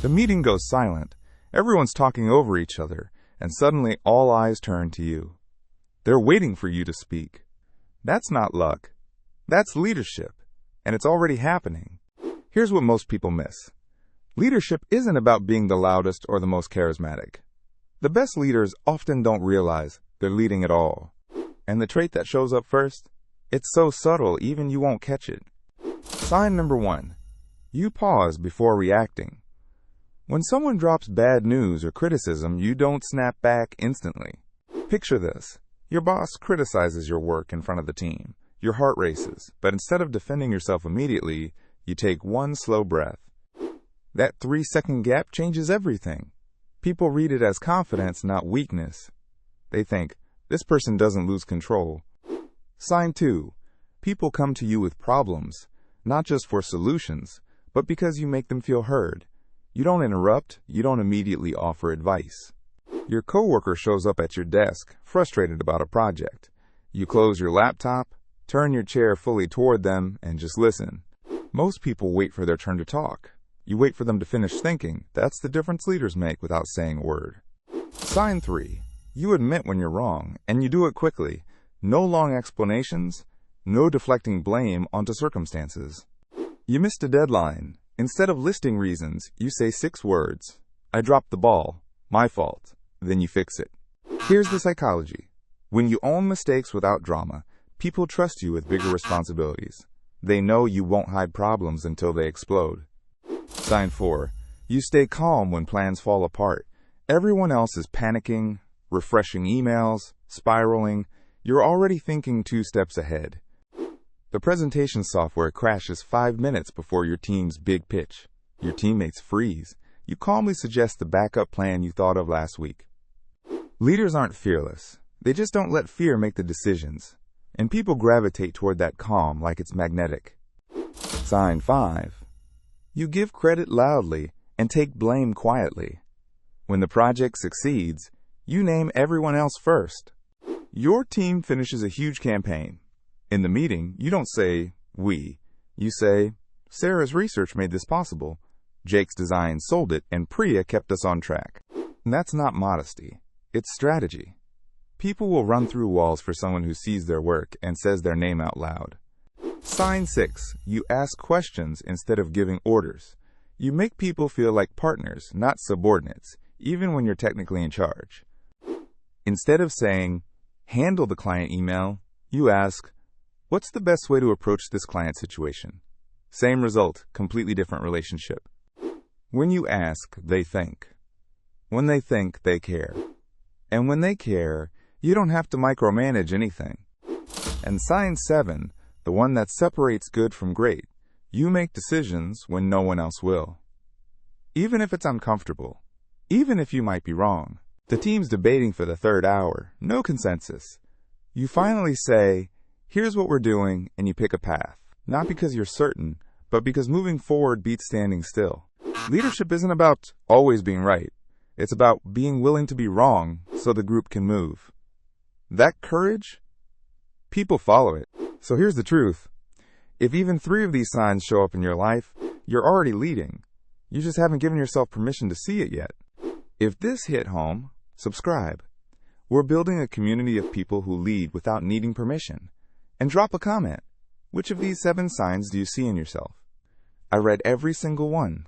The meeting goes silent. Everyone's talking over each other, and suddenly all eyes turn to you. They're waiting for you to speak. That's not luck. That's leadership, and it's already happening. Here's what most people miss. Leadership isn't about being the loudest or the most charismatic. The best leaders often don't realize they're leading at all. And the trait that shows up first? It's so subtle even you won't catch it. Sign number 1. You pause before reacting. When someone drops bad news or criticism, you don't snap back instantly. Picture this. Your boss criticizes your work in front of the team. Your heart races, but instead of defending yourself immediately, you take one slow breath. That 3-second gap changes everything. People read it as confidence, not weakness. They think, this person doesn't lose control. Sign 2. People come to you with problems, not just for solutions, but because you make them feel heard. You don't interrupt, you don't immediately offer advice. Your coworker shows up at your desk, frustrated about a project. You close your laptop, turn your chair fully toward them, and just listen. Most people wait for their turn to talk. You wait for them to finish thinking. That's the difference leaders make without saying a word. Sign 3. You admit when you're wrong, and you do it quickly. No long explanations, no deflecting blame onto circumstances. You missed a deadline. Instead of listing reasons, you say 6 words. I dropped the ball. My fault. Then you fix it. Here's the psychology. When you own mistakes without drama, people trust you with bigger responsibilities. They know you won't hide problems until they explode. Sign 4. You stay calm when plans fall apart. Everyone else is panicking, refreshing emails, spiraling. You're already thinking 2 steps ahead. The presentation software crashes 5 minutes before your team's big pitch. Your teammates freeze. You calmly suggest the backup plan you thought of last week. Leaders aren't fearless. They just don't let fear make the decisions. And people gravitate toward that calm like it's magnetic. Sign 5. You give credit loudly and take blame quietly. When the project succeeds, you name everyone else first. Your team finishes a huge campaign. In the meeting, you don't say, we. You say, Sarah's research made this possible. Jake's design sold it, and Priya kept us on track. And that's not modesty. It's strategy. People will run through walls for someone who sees their work and says their name out loud. Sign 6. You ask questions instead of giving orders. You make people feel like partners, not subordinates, even when you're technically in charge. Instead of saying, handle the client email, you ask, what's the best way to approach this client situation? Same result, completely different relationship. When you ask, they think. When they think, they care. And when they care, you don't have to micromanage anything. And sign 7, the one that separates good from great. You make decisions when no one else will. Even if it's uncomfortable. Even if you might be wrong. The team's debating for the 3rd hour. No consensus. You finally say, here's what we're doing, and you pick a path. Not because you're certain, but because moving forward beats standing still. Leadership isn't about always being right. It's about being willing to be wrong so the group can move. That courage? People follow it. So here's the truth. If even 3 of these signs show up in your life, you're already leading. You just haven't given yourself permission to see it yet. If this hit home, subscribe. We're building a community of people who lead without needing permission. And drop a comment. Which of these 7 signs do you see in yourself? I read every single one.